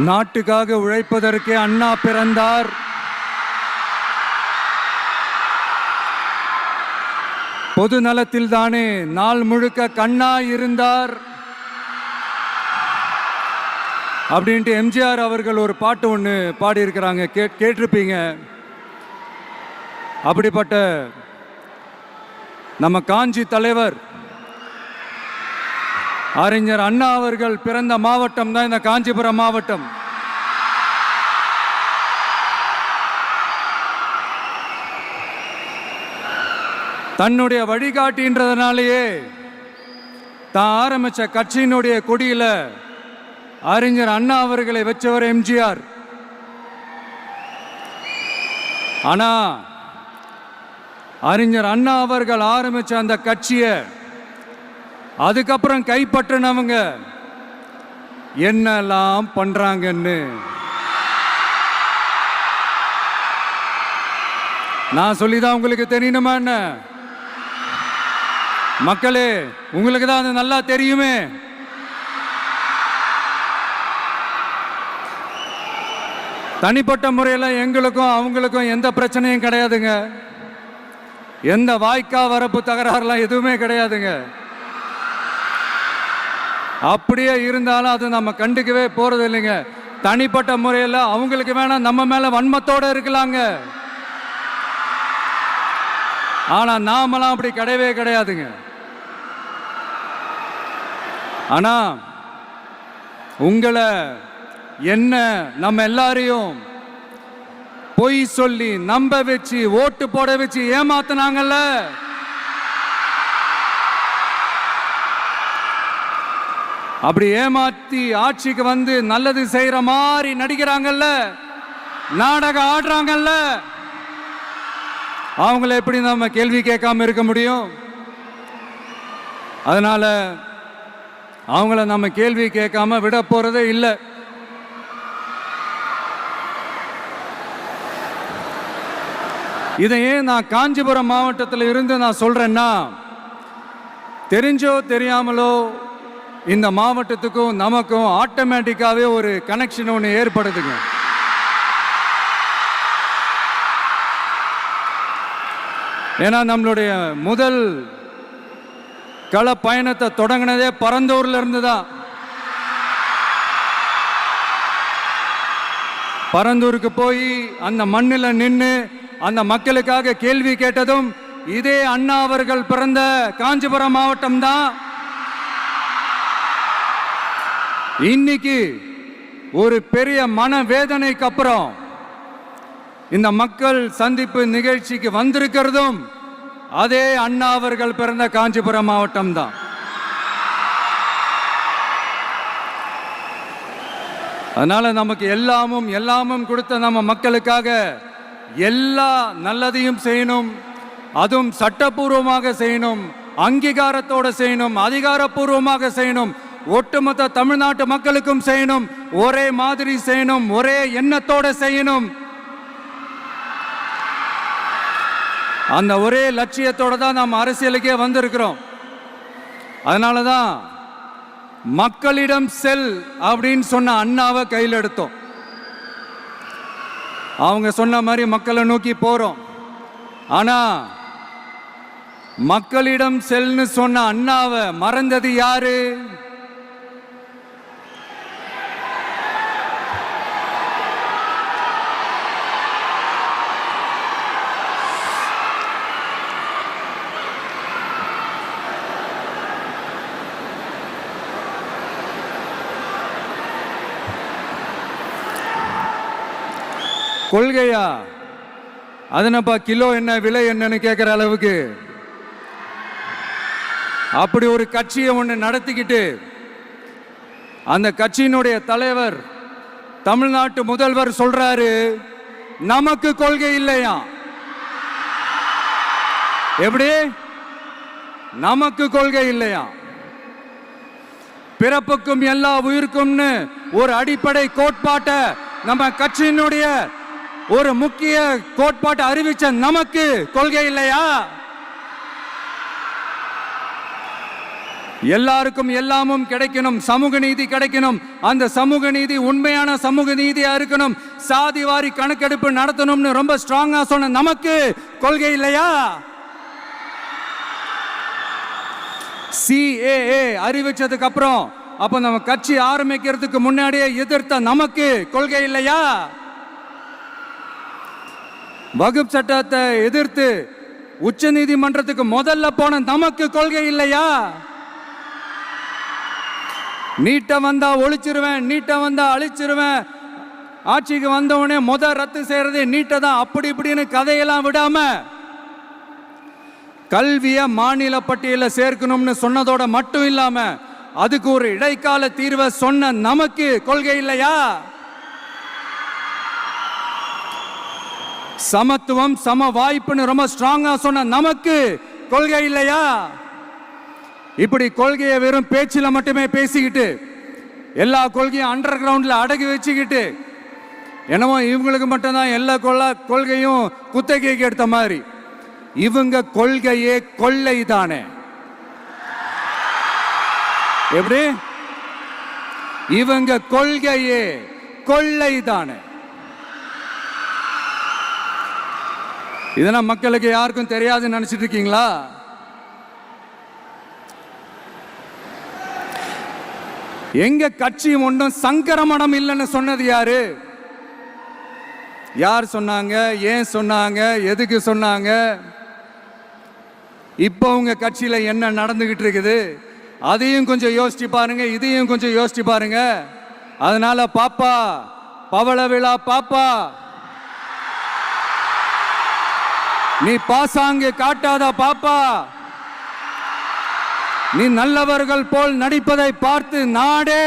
நாட்டுக்காக உழைப்பதற்கே அண்ணா பிறந்தார். பொது நலத்தில் தானே நாள் முழுக்க கண்ணா இருந்தார் அப்படின்ட்டு எம்ஜிஆர் அவர்கள் ஒரு பாட்டு ஒன்று பாடியிருக்கிறாங்க, கேட்டிருப்பீங்க. அப்படிப்பட்ட நம்ம காஞ்சி தலைவர் அறிஞர் அண்ணா அவர்கள் பிறந்த மாவட்டம் தான் இந்த காஞ்சிபுரம் மாவட்டம். தன்னுடைய வழிகாட்டின்றதுனாலேயே தான் ஆரம்பிச்ச கட்சியினுடைய கொடியில அறிஞர் அண்ணா அவர்களை வச்சவர் எம்ஜிஆர். ஆனா அறிஞர் அண்ணா அவர்கள் ஆரம்பிச்ச அந்த கட்சியை அதுக்கப்புறம் கைப்பற்றினவங்க என்னெல்லாம் பண்றாங்கன்னு நான் சொல்லிதான் உங்களுக்கு தெரியணுமா என்ன? மக்களே, உங்களுக்கு தான் அது நல்லா தெரியுமே. தனிப்பட்ட முறையில் எங்களுக்கும் அவங்களுக்கும் எந்த பிரச்சனையும் கிடையாதுங்க. எந்த வாய்க்கா வரப்பு தகராறுலாம் எதுவுமே கிடையாதுங்க. அப்படியே இருந்தாலும் அது நம்ம கண்டுக்கவே போறது இல்லைங்க. தனிப்பட்ட முறையில் அவங்களுக்கு வேணா நம்ம மேல வன்மத்தோட இருக்கலாங்க. ஆனா நாமெல்லாம் அப்படி கிடையவே கிடையாதுங்க. ஆனா உங்களை என்ன நம்ம எல்லாரையும் பொய் சொல்லி நம்ப வச்சு ஓட்டு போட வச்சு ஏமாத்தினாங்கல்ல, அப்படி ஏமாத்தி ஆட்சிக்கு வந்து நல்லது செய்யற மாதிரி நடிக்கிறாங்கல்ல, நாடகம் ஆடுறாங்கல்ல, அவங்கள எப்படி நம்ம கேள்வி கேட்காம இருக்க முடியும்? அதனால அவங்கள நம்ம கேள்வி கேட்காம விட போறதே இல்லை. இதையே நான் காஞ்சிபுரம் மாவட்டத்தில் இருந்து நான் சொல்றேன்னா, தெரிஞ்சோ தெரியாமலோ இந்த மாவட்டத்துக்கும் நமக்கும் ஆட்டோமேட்டிக்காவே ஒரு கனெக்ஷன் ஒன்று ஏற்படுதுங்க. ஏன்னா நம்மளுடைய முதல் கள பயணத்தை தொடங்கினதே பரந்தூர்ல இருந்து தான். பரந்தூருக்கு போய் அந்த மண்ணில் நின்று அந்த மக்களுக்காக கேள்வி கேட்டதும் இதே அண்ணா அவர்கள் பிறந்த காஞ்சிபுரம் மாவட்டம் தான். இன்னைக்கு ஒரு பெரிய மனவேதனைக்கு அப்புறம் இந்த மக்கள் சந்திப்பு நிகழ்ச்சிக்கு வந்திருக்கிறதும் அதே அண்ணா அவர்கள் பிறந்த காஞ்சிபுரம் மாவட்டம் தான். அதனால நமக்கு எல்லாமும் கொடுத்த நம்ம மக்களுக்காக எல்லா நல்லதையும் செய்யணும், அதுவும் சட்டப்பூர்வமாக செய்யணும், அங்கீகாரத்தோட செய்யணும், அதிகாரப்பூர்வமாக செய்யணும், ஒட்டுமொத்த தமிழ்நாட்டு மக்களுக்கும் செய்யணும், ஒரே மாதிரி செய்யணும், ஒரே எண்ணத்தோட செய்யணும். அந்த ஒரே லட்சியத்தோட தான் நாம் அரசியலுக்கே வந்திருக்கிறோம். அதனாலதான் மக்களிடம் செல் அப்படின்னு சொன்ன அண்ணாவை கையில் எடுத்தோம். அவங்க சொன்ன மாதிரி மக்களை நோக்கி போறோம். ஆனா மக்களிடம் செல்னு சொன்ன அண்ணாவை மறந்தது யாரு? கொள்கையா? அதனப்பா கிலோ என்ன விலை என்னன்னு கேட்கிற அளவுக்கு அப்படி ஒரு கட்சியை ஒன்று நடத்திக்கிட்டு அந்த கட்சியினுடைய தலைவர் தமிழ்நாட்டு முதல்வர் சொல்றாரு, நமக்கு கொள்கை இல்லையா? எப்படி நமக்கு கொள்கை இல்லையா? பிறப்புக்கும் எல்லா உயிருக்கும்னு ஒரு அடிப்படை கோட்பாட்டை நம்ம கட்சியினுடைய ஒரு முக்கிய கோட்பாட்டை அறிவிச்ச நமக்கு கொள்கை இல்லையா? எல்லாருக்கும் எல்லாமும் கிடைக்கணும், சமூக நீதி கிடைக்கணும். அந்த சமூக நீதி உண்மையான சமூக நீதியா இருக்கணும். சாதி வாரி கணக்கெடுப்பு நடத்தணும்னு ரொம்ப ஸ்ட்ராங்கா சொன்ன நமக்கு கொள்கை இல்லையா? CAA அறிவிச்சதுக்கு அப்புறம் அப்ப நம்ம கட்சி ஆரம்பிக்கிறதுக்கு முன்னாடியே எதிர்த்த நமக்கு கொள்கை இல்லையா? வகுப்பு சட்டத்தை எதிர்த்து உச்ச நீதிமன்றத்துக்கு முதல்ல போன நமக்கு கொள்கை இல்லையா? நீட்ட வந்தா ஒழிச்சிருவேன், நீட்ட வந்தா அழிச்சிருவேன், ஆட்சிக்கு வந்தவனே ரத்து செய்யறதே நீட்ட தான், அப்படி இப்படின்னு கதையெல்லாம் விடாம கல்விய மாநில பட்டியலில் சேர்க்கணும்னு சொன்னதோட மட்டும் இல்லாம அதுக்கு ஒரு இடைக்கால தீர்வை சொன்ன நமக்கு கொள்கை இல்லையா? சமத்துவம் சம வாய்ப்புன்னு ரொம்ப ஸ்ட்ராங்கா சொன்ன நமக்கு கொள்கை இல்லையா? இப்படி கொள்கையை வெறும் பேச்சில மட்டுமே பேசிக்கிட்டு எல்லா கொள்கையும் அண்டர் கிரவுண்ட்ல அடக்கி வச்சுக்கிட்டு என்னமோ இவங்களுக்கு மட்டும்தான் எல்லா கொள்கையும் குத்தகைக்கு எடுத்த மாதிரி. இவங்க கொள்கையே கொள்ளை தானே. எப்படி? இவங்க கொள்கையே கொள்ளை தானே. இதெல்லாம் மக்களுக்கு யாருக்கும் தெரியாதுன்னு நினைச்சிட்டு இருக்கீங்களா? எங்க கட்சி ஒன்றும் சங்கரமணம் இல்லைன்னு சொன்னது யாரு? யார் சொன்னாங்க? ஏன் சொன்னாங்க? எதுக்கு சொன்னாங்க? இப்போ உங்க கட்சியில என்ன நடந்துகிட்டு இருக்குது அதையும் கொஞ்சம் யோசிச்சு பாருங்க, இதையும் கொஞ்சம் யோசிச்சு பாருங்க. அதனால பாப்பா, பவள விழா பாப்பா, நீ பாசாங்கு காட்டாத பாப்பா. நீ நல்லவர்கள் போல் நடிப்பதை பார்த்து நாடே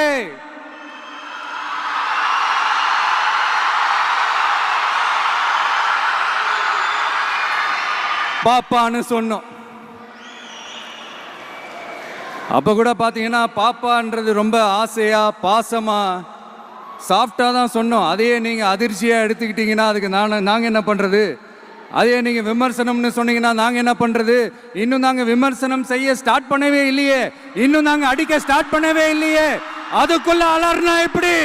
பாப்பான்னு சொன்னோம். அப்ப கூட பாத்தீங்கன்னா பாப்பான்றது ரொம்ப ஆசையா பாசமா சாஃப்டா தான் சொன்னோம். அதையே நீங்க அதிர்ச்சியா எடுத்துக்கிட்டீங்கன்னா அதுக்கு நாங்க என்ன பண்றது? அதே நீங்க விமர்சனம்னு சொன்னீங்கன்னா நாங்க என்ன பண்றது? இன்னும் நாங்க விமர்சனம் செய்ய ஸ்டார்ட் பண்ணவே இல்லையே, இன்னும் நாங்க அடிக்க ஸ்டார்ட் பண்ணவே இல்லையே, அதுக்குள்ள அலர்னா எப்படி?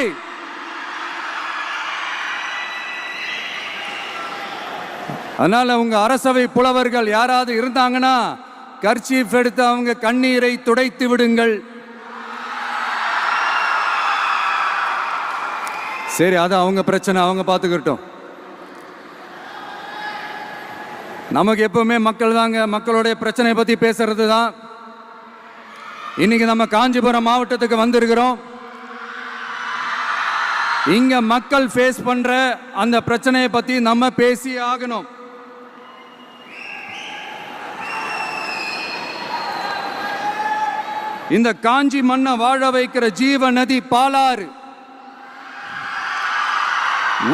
அதனால உங்க அரசவை புலவர்கள் யாராவது இருந்தாங்கன்னா கர்ச்சீஃப் எடுத்து அவங்க கண்ணீரை துடைத்து விடுங்கள். சரி, அது அவங்க பிரச்சனை, அவங்க பார்த்துக்கிட்டோம். நமக்கு எப்பவுமே மக்கள் தாங்க, மக்களுடைய பிரச்சனை பத்தி பேசுறது தான். இன்னைக்கு நம்ம காஞ்சிபுரம் மாவட்டத்துக்கு வந்திருக்கிறோம். இங்க மக்கள் ஃபேஸ் பண்ற அந்த பிரச்சனையை பத்தி நம்ம பேசி ஆகணும். இந்த காஞ்சி மண்ணை வாழ வைக்கிற ஜீவ நதி பாலாறு,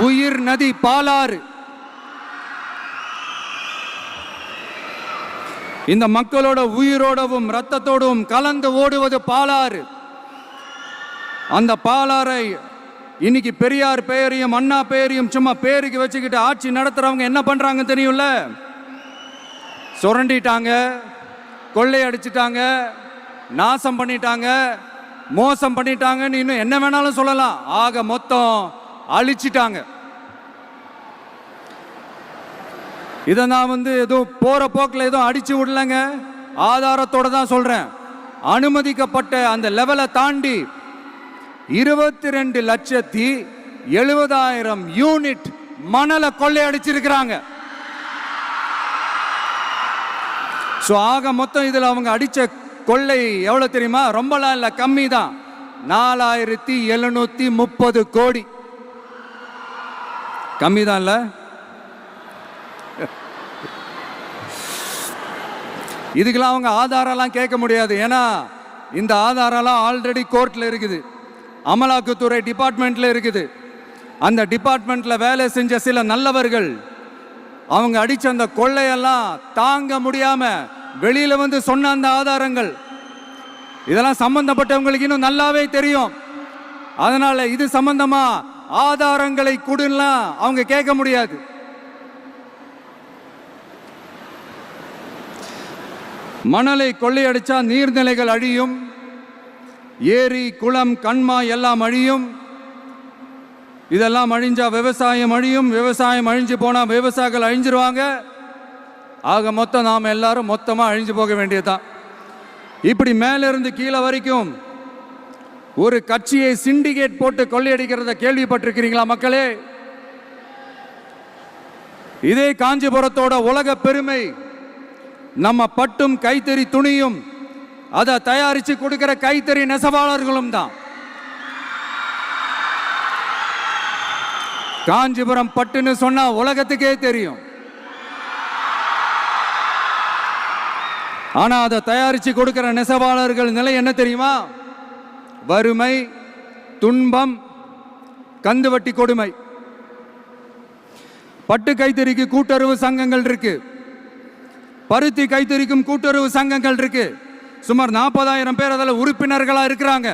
உயிர் நதி பாலாறு. இந்த மக்களோட உயிரோடவும் ரத்தத்தோடும் கலந்து ஓடுவது பாலாறு. அந்த பாலாறை இன்னைக்கு பெரியார் பெயரையும் அண்ணா பெயரையும் சும்மா பேருக்கு வச்சுக்கிட்டு ஆட்சி நடத்துறவங்க என்ன பண்றாங்க தெரியும்ல? சுரண்டிட்டாங்க, கொள்ளையடிச்சிட்டாங்க, நாசம் பண்ணிட்டாங்க, மோசம் பண்ணிட்டாங்கன்னு இன்னும் என்ன வேணாலும் சொல்லலாம். ஆக மொத்தம் அழிச்சிட்டாங்க. இதை நான் எதுவும் போற போக்கில் எதுவும் அடிச்சு விடலங்க, ஆதாரத்தோட தான் சொல்றேன். அனுமதிக்கப்பட்ட அந்த லெவலை தாண்டி 22,70,000 யூனிட் மணலை கொள்ளையடிச்சிருக்கிறாங்க. ஆக மொத்தம் இதுல அவங்க அடிச்ச கொள்ளை எவ்வளவு தெரியுமா? ரொம்பலாம் இல்ல, கம்மி தான். 4,730 கோடி. கம்மி தான் இல்ல? இதுக்கெல்லாம் அவங்க ஆதாரம்லாம் கேட்க முடியாது. ஏன்னா இந்த ஆதாரம்லாம் ஆல்ரெடி கோர்ட்ல இருக்குது, அமலாக்கத்துறை டிபார்ட்மெண்ட்ல இருக்குது. அந்த டிபார்ட்மெண்ட்ல வேலை செஞ்ச சில நல்லவர்கள் அவங்க அடிச்ச அந்த கொள்ளையெல்லாம் தாங்க முடியாம வெளியில சொன்ன அந்த ஆதாரங்கள், இதெல்லாம் சம்பந்தப்பட்டவங்களுக்கு இன்னும் நல்லாவே தெரியும். அதனால இது சம்பந்தமா ஆதாரங்களை கொடுலாம் அவங்க கேட்க முடியாது. மணலை கொள்ளையடிச்சா நீர்நிலைகள் அழியும், ஏரி குளம் கண்மாய் எல்லாம் அழியும். இதெல்லாம் அழிஞ்சா விவசாயம் அழியும். விவசாயம் அழிஞ்சு போனா விவசாயிகள் அழிஞ்சிருவாங்க. ஆக மொத்தம் நாம் எல்லாரும் மொத்தமா அழிஞ்சு போக வேண்டியதுதான். இப்படி மேலிருந்து கீழே வரைக்கும் ஒரு கட்சியை சிண்டிகேட் போட்டு கொள்ளையடிக்கிறத கேள்விப்பட்டிருக்கிறீங்களா மக்களே? இதே காஞ்சிபுரத்தோட உலக பெருமை நம்ம பட்டும் கைத்தறி துணியும் அதை தயாரிச்சு கொடுக்கிற கைத்தறி நெசவாளர்களும் தான். காஞ்சிபுரம் பட்டுன்னு சொன்னா உலகத்துக்கே தெரியும். ஆனா அதை தயாரிச்சு கொடுக்கிற நெசவாளர்கள் நிலை என்ன தெரியுமா? வறுமை, துன்பம், கந்துவட்டி கொடுமை. பட்டு கைத்தறிக்கு கூட்டுறவு சங்கங்கள் இருக்கு, பருத்தி கைத்தறிக்கும் கூட்டுறவு சங்கங்கள் இருக்கு. சுமார் 40,000 பேர் அதில் உறுப்பினர்களா இருக்கிறாங்க.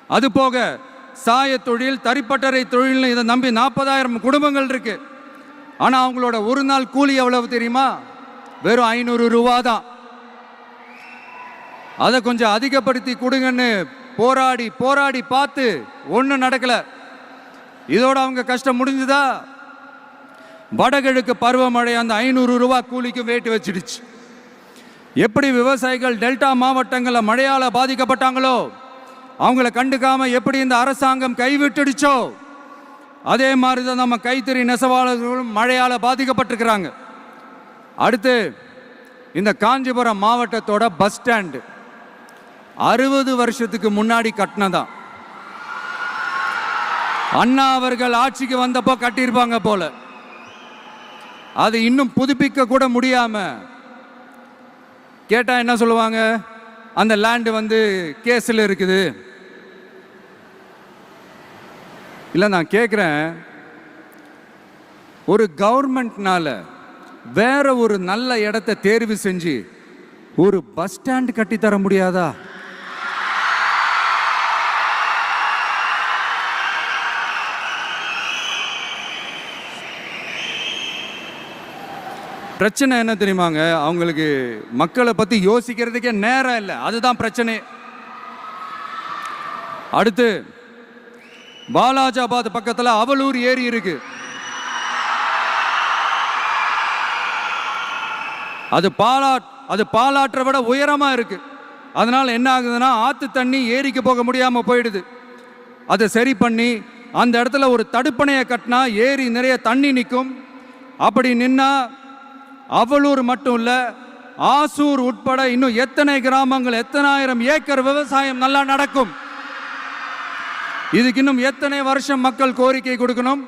அது போக சாய தொழில், தறிப்பட்டறை தொழில் இதை நம்பி 40,000 குடும்பங்கள் இருக்கு. ஆனா அவங்களோட ஒரு நாள் கூலி எவ்வளவு தெரியுமா? வெறும் 500 ரூபா தான். அதை கொஞ்சம் அதிகப்படுத்தி கொடுங்கன்னு போராடி போராடி பார்த்து ஒன்றும் நடக்கல. இதோட அவங்க கஷ்டம் முடிஞ்சுதா? வடகிழக்கு பருவமழை அந்த 500 ரூபா கூலிக்கு வேட்டு வச்சிடுச்சு. எப்படி விவசாயிகள் டெல்டா மாவட்டங்களில் மழையால் பாதிக்கப்பட்டாங்களோ, அவங்கள கண்டுக்காம எப்படி இந்த அரசாங்கம் கைவிட்டுடுச்சோ, அதே மாதிரி தான் நம்ம கைத்தறி நெசவாளர்களும் மழையால் பாதிக்கப்பட்டிருக்கிறாங்க. அடுத்து இந்த காஞ்சிபுரம் மாவட்டத்தோட பஸ் ஸ்டாண்டு 60 வருஷத்துக்கு முன்னாடி கட்டினதான். அண்ணா அவர்கள் ஆட்சிக்கு வந்தப்போ கட்டியிருப்பாங்க போல. அது இன்னும் புதுப்பிக்க கூட முடியாம கேட்டா என்ன சொல்லுவாங்க? அந்த லேண்டு வந்து கேஸில் இருக்குது. இல்லை, நான் கேட்குறேன், ஒரு கவர்மெண்ட்னால வேற ஒரு நல்ல இடத்தை தேர்வு செஞ்சு ஒரு பஸ் ஸ்டாண்ட் கட்டி தர முடியாதா? பிரச்சனை என்ன தெரியுமாங்க? அவங்களுக்கு மக்களை பத்தி யோசிக்கிறதுக்கே நேரம் இல்லை. அதுதான் பிரச்சனை. அடுத்து வாலாஜாபாத் பக்கத்துல அவலூர் ஏரி இருக்கு. அது பாலாற்றை விட உயரமா இருக்கு. அதனால என்ன ஆகுதுன்னா, ஆத்து தண்ணி ஏரிக்கு போக முடியாம போயிடுது. அதை சரி பண்ணி அந்த இடத்துல ஒரு தடுப்பணையை கட்டினா ஏரி நிறைய தண்ணி நிற்கும். அப்படி நின்னா அவலூர் மட்டும் இல்ல, ஆசூர் உட்பட இன்னும் எத்தனை கிராமங்கள், எத்தனை ஆயிரம் ஏக்கர் விவசாயம் நல்லா நடக்கும். இதுக்கு இன்னும் எத்தனை வருஷம் மக்கள் கோரிக்கை கொடுக்கணும்,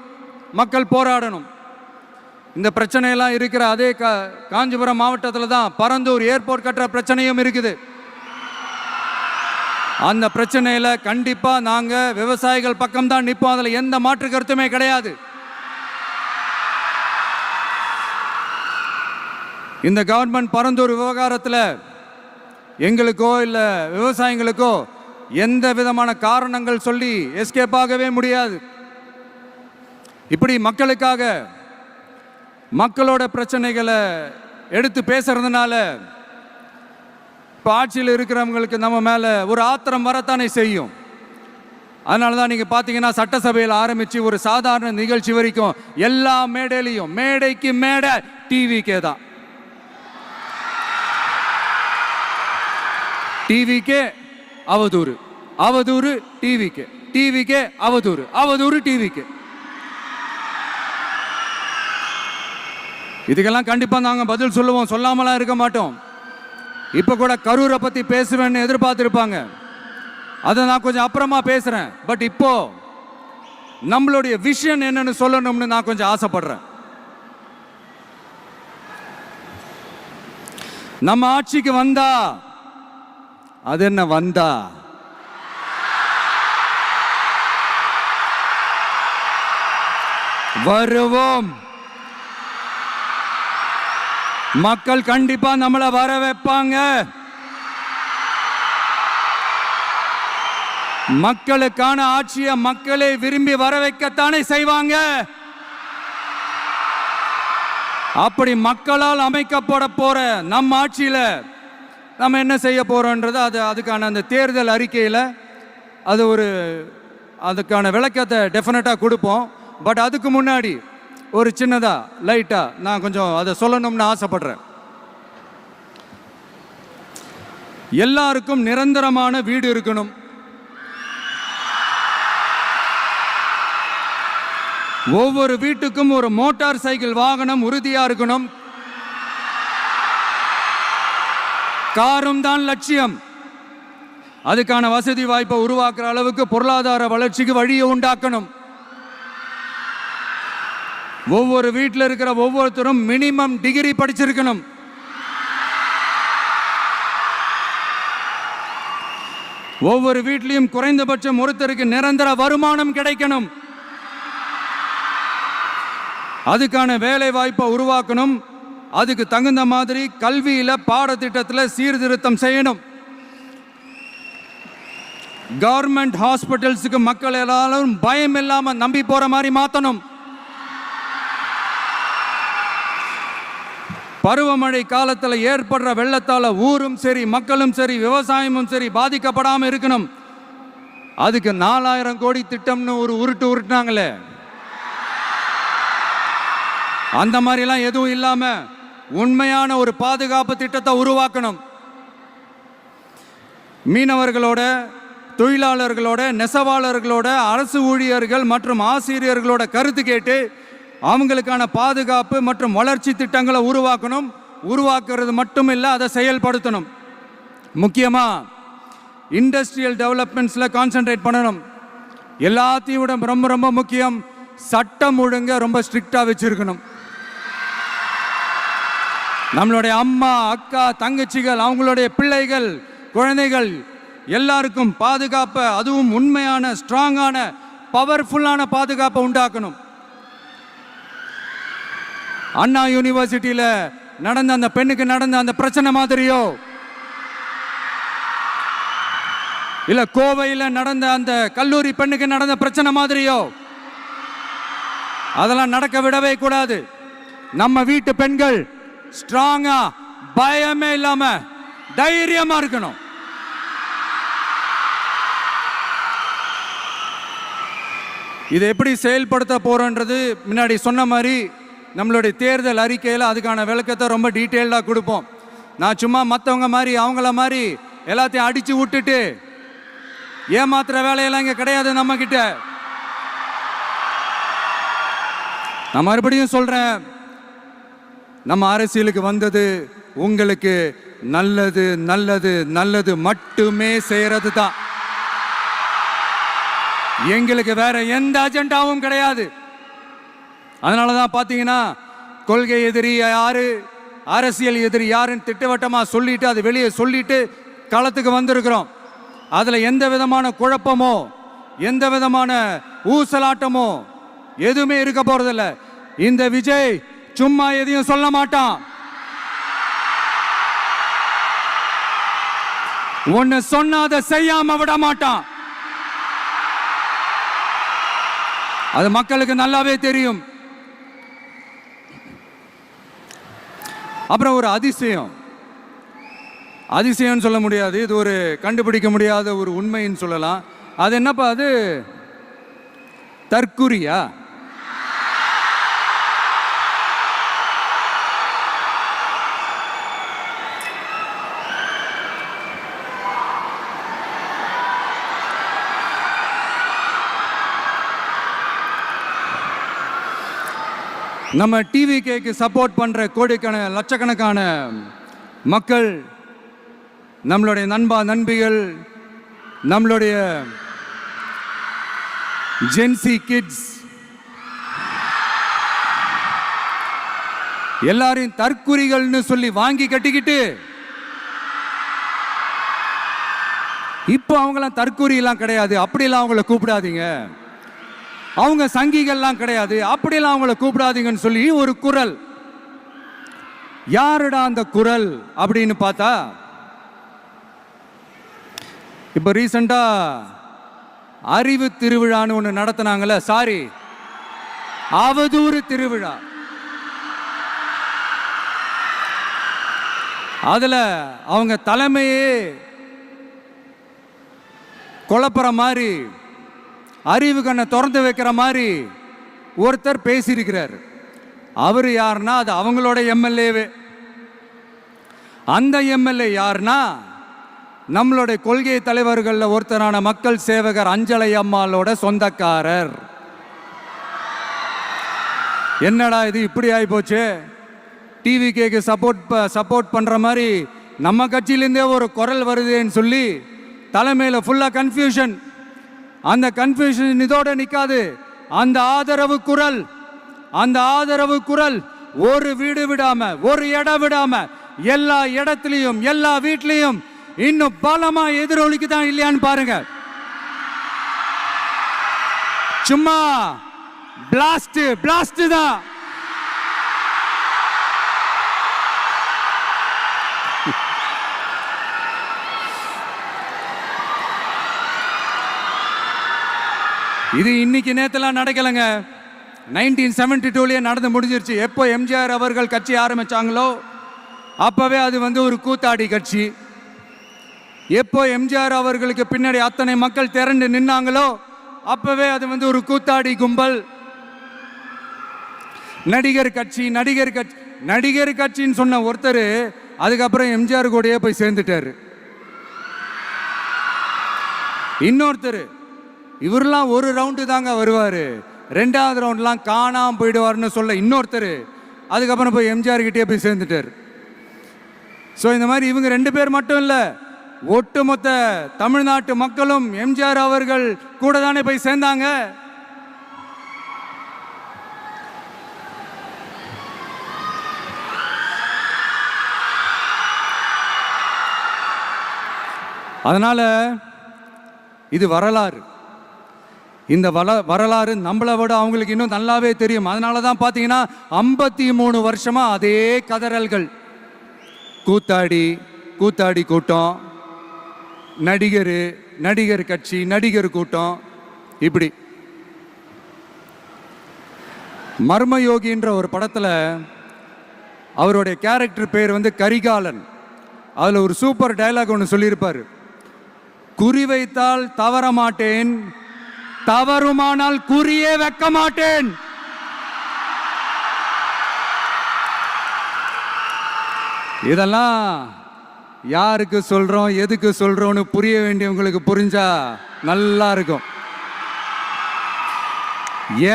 மக்கள் போராடணும். இந்த பிரச்சனையெல்லாம் இருக்கிற அதே காஞ்சிபுரம் மாவட்டத்தில் தான் பரந்தூர் ஏர்போர்ட் கட்டுற பிரச்சனையும் இருக்குது. அந்த பிரச்சனையில கண்டிப்பா நாங்க விவசாயிகள் பக்கம் தான் நிற்போம். அதுல எந்த மாற்று கருத்துமே கிடையாது. இந்த கவர்மெண்ட் பரந்தூர் விவகாரத்தில் எங்களுக்கோ இல்லை விவசாயிகளுக்கோ எந்த விதமான காரணங்கள் சொல்லி எஸ்கேப் ஆகவே முடியாது. இப்படி மக்களுக்காக மக்களோட பிரச்சனைகளை எடுத்து பேசுறதுனால இப்போ ஆட்சியில் இருக்கிறவங்களுக்கு நம்ம மேலே ஒரு ஆத்திரம் வரத்தானே செய்யும். அதனால தான் நீங்கள் பார்த்தீங்கன்னா சட்டசபையில் ஆரம்பித்து ஒரு சாதாரண நிகழ்ச்சி வரைக்கும் எல்லா மேடையிலையும் மேடைக்கு மேடை டிவிக்கே தான். டிவிக்கே அவதூறு, அவதூறு டிவிக்கே, டிவிக்கே அவதூறு, அவதூறு டிவிக்கே. இதுக்கெல்லாம் கண்டிப்பாக நாங்கள் பதில் சொல்லுவோம், சொல்லாமலாம் இருக்க மாட்டோம். இப்போ கூட கரூரை பற்றி பேசுவேன்னு எதிர்பார்த்துருப்பாங்க. அதை நான் கொஞ்சம் அப்புறமா பேசுகிறேன். பட் இப்போ நம்மளுடைய விஷன் என்னன்னு சொல்லணும்னு நான் கொஞ்சம் ஆசைப்படுறேன். நம்ம ஆட்சிக்கு வந்தா அது என்ன வந்தா வருவோம். மக்கள் கண்டிப்பா நம்மளை வர வைப்பாங்க. மக்களுக்கான ஆட்சியை மக்களே விரும்பி வர வைக்கத்தானே செய்வாங்க. அப்படி மக்களால் அமைக்கப்பட போற நம் ஆட்சியில நம்ம என்ன செய்ய போகிறோன்றது அதுக்கான அந்த தேர்தல் அறிக்கையில் அதுக்கான விளக்கத்தை டெஃபினட்டாக கொடுப்போம். பட் அதுக்கு முன்னாடி ஒரு சின்னதாக லைட்டாக நான் கொஞ்சம் அதை சொல்லணும்னு ஆசைப்படுறேன். எல்லாருக்கும் நிரந்தரமான வீடு இருக்கணும். ஒவ்வொரு வீட்டுக்கும் ஒரு மோட்டார் சைக்கிள் வாகனம் உறுதியா இருக்கணும். காரும் தான் லட்சியம். அதுக்கான வசதி வாய்ப்பை உருவாக்குற அளவுக்கு பொருளாதார வளர்ச்சிக்கு வழியை உண்டாக்கணும். ஒவ்வொரு வீட்டில் இருக்கிற ஒவ்வொருத்தரும் மினிமம் டிகிரி படிச்சிருக்கணும். ஒவ்வொரு வீட்லையும் குறைந்தபட்சம் ஒருத்தருக்கு நிரந்தர வருமானம் கிடைக்கணும். அதுக்கான வேலை வாய்ப்பை உருவாக்கணும். அதுக்கு தகுந்த மாதிரி கல்வியில பாடத்திட்டத்தில் சீர்திருத்தம் செய்யணும். கவர்மெண்ட் ஹாஸ்பிட்டல்ஸுக்கு மக்கள் எல்லாரும் பயம் இல்லாம நம்பி போற மாதிரி மாத்தணும். பருவமழை காலத்தில் ஏற்படுற வெள்ளத்தால ஊரும் சரி மக்களும் சரி விவசாயமும் சரி பாதிக்கப்படாம இருக்கணும். அதுக்கு 4000 கோடி திட்டம்னு ஒரு உருட்டுனாங்களே, அந்த மாதிரிலாம் எதுவும் இல்லாம உண்மையான ஒரு பாதுகாப்பு திட்டத்தை உருவாக்கணும். மீனவர்களோட, தொழிலாளர்களோட, நெசவாளர்களோட, அரசு ஊழியர்கள் மற்றும் ஆசிரியர்களோட கருத்து கேட்டு அவங்களுக்கான பாதுகாப்பு மற்றும் வளர்ச்சி திட்டங்களை உருவாக்கணும். உருவாக்குறது மட்டும் இல்லை, அதை செயல்படுத்தணும். முக்கியமாக இண்டஸ்ட்ரியல் டெவலப்மெண்ட்ஸில் கான்சென்ட்ரேட் பண்ணணும். எல்லாத்தையும் விட ரொம்ப ரொம்ப முக்கியம், சட்டம் ஒழுங்க ரொம்ப ஸ்ட்ரிக்டாக வச்சிருக்கணும். நம்மளுடைய அம்மா, அக்கா, தங்கச்சிகள், அவங்களுடைய பிள்ளைகள், குழந்தைகள் எல்லாருக்கும் பாதுகாப்பை, அதுவும் உண்மையான ஸ்ட்ராங்கான பவர்ஃபுல்லான பாதுகாப்பை உண்டாக்கணும். அண்ணா யூனிவர்சிட்டியில் நடந்த அந்த பெண்ணுக்கு நடந்த அந்த பிரச்சனை மாதிரியோ, இல்ல கோவையில் நடந்த அந்த கல்லூரி பெண்ணுக்கு நடந்த பிரச்சனை மாதிரியோ அதெல்லாம் நடக்க விடவே கூடாது. நம்ம வீட்டு பெண்கள் ஸ்ட்ராங்கா, பயமே இல்லாம தைரியமா இருக்கணும். இதை எப்படி செயல்படுத்த போறோன்றது முன்னாடி சொன்ன மாதிரி நம்மளுடைய தேர்தல் அறிக்கையில் அதுக்கான விளக்கத்தை ரொம்ப டீட்டெயில்டாக கொடுப்போம். நான் சும்மா மற்றவங்க மாதிரி அவங்கள மாதிரி எல்லாத்தையும் அடிச்சு விட்டுட்டு ஏமாத்துற வேலையெல்லாம் இங்கே கிடையாது நம்ம கிட்ட. நான் மறுபடியும் சொல்றேன், நம்ம அரசியலுக்கு வந்தது உங்களுக்கு நல்லது நல்லது நல்லது மட்டுமே செய்யறது தான். எங்களுக்கு வேற எந்த அஜெண்டாவும் கிடையாது. அதனால தான் பார்த்தீங்கன்னா கொள்கை எதிரி யாரு, அரசியல் எதிரி யாருன்னு திட்டவட்டமாக சொல்லிட்டு அது வெளியே சொல்லிட்டு களத்துக்கு வந்திருக்கிறோம். அதில் எந்த விதமான குழப்பமோ எந்த விதமான ஊசலாட்டமோ எதுவுமே இருக்க போறதில்ல. இந்த விஜய் சும்மா எதையும் சொல்ல மாட்டான். ஒன்னு சொன்னா அதை செய்யாம விட மாட்டான். அது மக்களுக்கு நல்லாவே தெரியும். அப்புறம் ஒரு அதிசயம் சொல்ல முடியாது, இது ஒரு கண்டுபிடிக்க முடியாத ஒரு உண்மைன்னு சொல்லலாம். அது என்னப்பா, அது தற்குறியா? நம்ம டிவிகேக்கு சப்போர்ட் பண்ற கோடிக்கணக்கான லட்சக்கணக்கான மக்கள், நம்மளுடைய நண்பிகள், நம்மளுடைய ஜென்சி கிட்ஸ் எல்லாரையும் தற்குறிகள்னு சொல்லி வாங்கி கட்டிக்கிட்டு இப்போ அவங்களாம் தற்குறியெல்லாம் கிடையாது, அப்படிலாம் அவங்கள கூப்பிடாதீங்க, அவங்க சங்கிகள்லாம் கிடையாது, அப்படிலாம் அவங்கள கூப்பிடாதீங்கன்னு சொல்லி ஒரு குரல். யாருடா அந்த குரல் அப்படின்னு பார்த்தா, இப்போ ரீசண்டா அறிவு திருவிழான்னு ஒன்று நடத்தினாங்கல்ல, சாரி அவதூறு திருவிழா. அதுல அவங்க தலைமையே குழப்புற மாதிரி, அறிவு கண்ணை திறந்து வைக்கிற மாதிரி ஒருத்தர் பேசியிருக்கிறார். அவர் யாருன்னா அது அவங்களோட எம்எல்ஏவே. அந்த எம்எல்ஏ யாருன்னா நம்மளுடைய கொள்கை தலைவர்களில் ஒருத்தரான மக்கள் சேவகர் அஞ்சலை அம்மாளோட சொந்தக்காரர். என்னடா இது இப்படி ஆகி போச்சு, டிவிகேக்கு சப்போர்ட் பண்ற மாதிரி நம்ம கட்சியிலேருந்தே ஒரு குரல் வருதுன்னு சொல்லி தலைமையில் ஃபுல்லாக கன்ஃபியூஷன். அந்த கன்ஃபியூஷன் இதோட நிற்காது. அந்த ஆதரவு குரல் ஒரு வீடு விடாம, ஒரு இடம் விடாம, எல்லா இடத்துலையும் எல்லா வீட்லையும் இன்னும் பலமா எதிரொலிக்கு தான் இல்லையான்னு பாருங்க. சும்மா பிளாஸ்ட் தான். இது இன்னைக்கு நேத்தெல்லாம் நடக்கலைங்க. 1972 நடந்து முடிஞ்சிருச்சு. எப்போ எம்ஜிஆர் அவர்கள் கட்சி ஆரம்பிச்சாங்களோ அப்பவே அது ஒரு கூத்தாடி கட்சி. எப்போ எம்ஜிஆர் அவர்களுக்கு பின்னாடி அத்தனை மக்கள் திரண்டு நின்னாங்களோ அப்பவே அது ஒரு கூத்தாடி கும்பல். நடிகர் கட்சின்னு சொன்ன ஒருத்தர் அதுக்கப்புறம் எம்ஜிஆர் கூடயே போய் சேர்ந்துட்டாரு. இன்னொருத்தர் இவரெல்லாம் ஒரு ரவுண்டு தாங்க வருவார், ரெண்டாவது ரவுண்ட்லாம் காணாம போயிடுவார்னு சொல்ல இன்னொருத்தர் அதுக்கப்புறம் போய் எம்ஜிஆர் கிட்டே போய் சேர்ந்துட்டார். ஸோ இந்த மாதிரி இவங்க 2 பேர் மட்டும் இல்லை, ஒட்டுமொத்த தமிழ்நாட்டு மக்களும் எம்ஜிஆர் அவர்கள் கூட தானே போய் சேர்ந்தாங்க. அதனால இது வரலாறு. இந்த வரலாறு நம்மளை விட அவங்களுக்கு இன்னும் நல்லாவே தெரியும். அதனால தான் பார்த்தீங்கன்னா 53 வருஷமா அதே கதறல்கள். கூத்தாடி கூட்டம், நடிகர் கட்சி, நடிகர் கூட்டம், இப்படி. மர்மயோகின்ற ஒரு படத்தில் அவருடைய கேரக்டர் பேர் கரிகாலன். அதில் ஒரு சூப்பர் டயலாக் ஒன்று சொல்லியிருப்பார். குறி வைத்தால் தவற மாட்டேன், தவறுமானால் குறியே வைக்க மாட்டேன். இதெல்லாம் யாருக்கு சொல்றோம், எதுக்கு சொல்றோம்னு புரிய வேண்டியவங்களுக்கு புரிஞ்சா நல்லா இருக்கும்.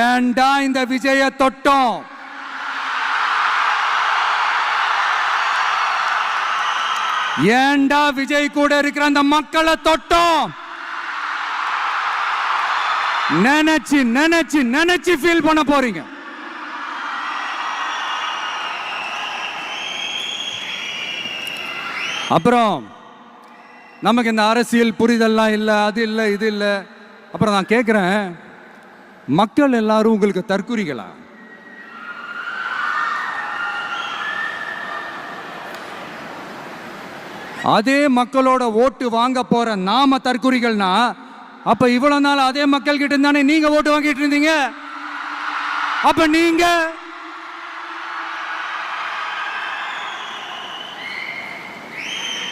ஏண்டா இந்த விஜய தொட்டோம், ஏண்டா விஜய் கூட இருக்கிற அந்த மக்களை தொட்டோம் நினைச்சு ஃபீல் பண்ண போறீங்க. அப்புறம் நமக்கு இந்த அரசியல் புரிதல்லாம் இல்லை, அது இல்லை, இது இல்லை. அப்புறம் நான் கேட்குறேன், மக்கள் எல்லாரும் உங்களுக்கு தற்குறிகளா? அதே மக்களோட ஓட்டு வாங்க போற நாம தற்குறிகள்னா அப்ப இவ்வளவு நாள் அதே மக்கள் கிட்ட இருந்தானே நீங்க ஓட்டு வாங்கிட்டு இருந்தீங்க. அப்ப நீங்க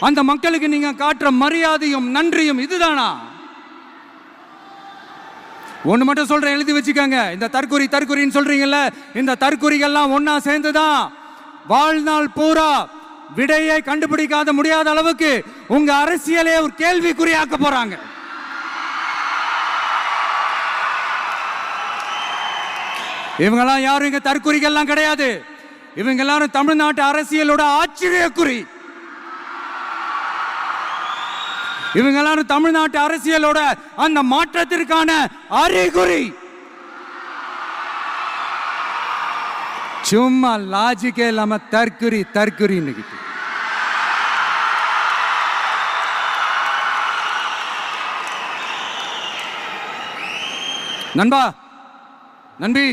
அந்த மக்களுக்கு நீங்க காட்டுற மரியாதையும் நன்றியும் இதுதானா? ஒண்ணு மட்டும் சொல்றேன், எழுதி வச்சுக்கோங்க. இந்த தற்குறின்னு சொல்றீங்கல்ல, இந்த தற்குறிகள்லாம் ஒன்னா சேர்ந்துதான் வாழ்நாள் பூரா விடையை கண்டுபிடிக்காத முடியாத அளவுக்கு உங்க அரசியலே ஒரு கேள்விக்குறியாக்க போறாங்க. இவங்கெல்லாம் யாரும் இங்க தற்குறிகள்லாம் கிடையாது. இவங்க எல்லாரும் தமிழ்நாட்டு அரசியலோட ஆச்சரியக்குறி. இவங்க எல்லாரும் தமிழ்நாட்டு அரசியலோட அந்த மாற்றத்திற்கான அறிகுறி. சும்மா லாஜிக்கே இல்லாம தற்குறி. நண்பி,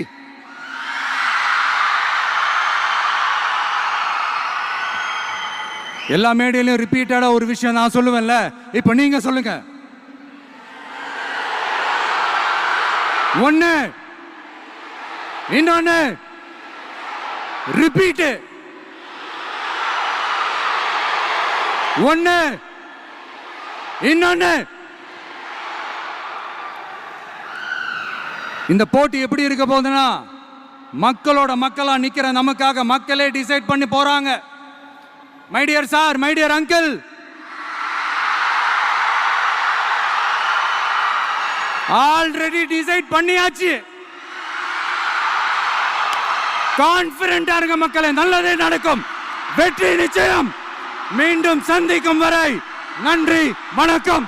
எல்லா மேடையிலும் ரிப்பீட்டடா ஒரு விஷயம் நான் சொல்லுவேன்ல, இப்ப நீங்க சொல்லுங்க. ஒண்ணு, இன்னொன்னு, ரிப்பீட். ஒண்ணு இன்னொன்னு, இந்த போட்டி எப்படி இருக்க போகுதுன்னா, மக்களோட மக்களா நிக்கிற நமக்காக மக்களே டிசைட் பண்ணி போறாங்க. My dear sir, my dear uncle, already decide பண்ணியாச்சு. கான்பிடென்டா இருக்க மக்களே, நல்லதே நடக்கும், வெற்றி நிச்சயம். மீண்டும் சந்திக்கும் வரை நன்றி, வணக்கம்.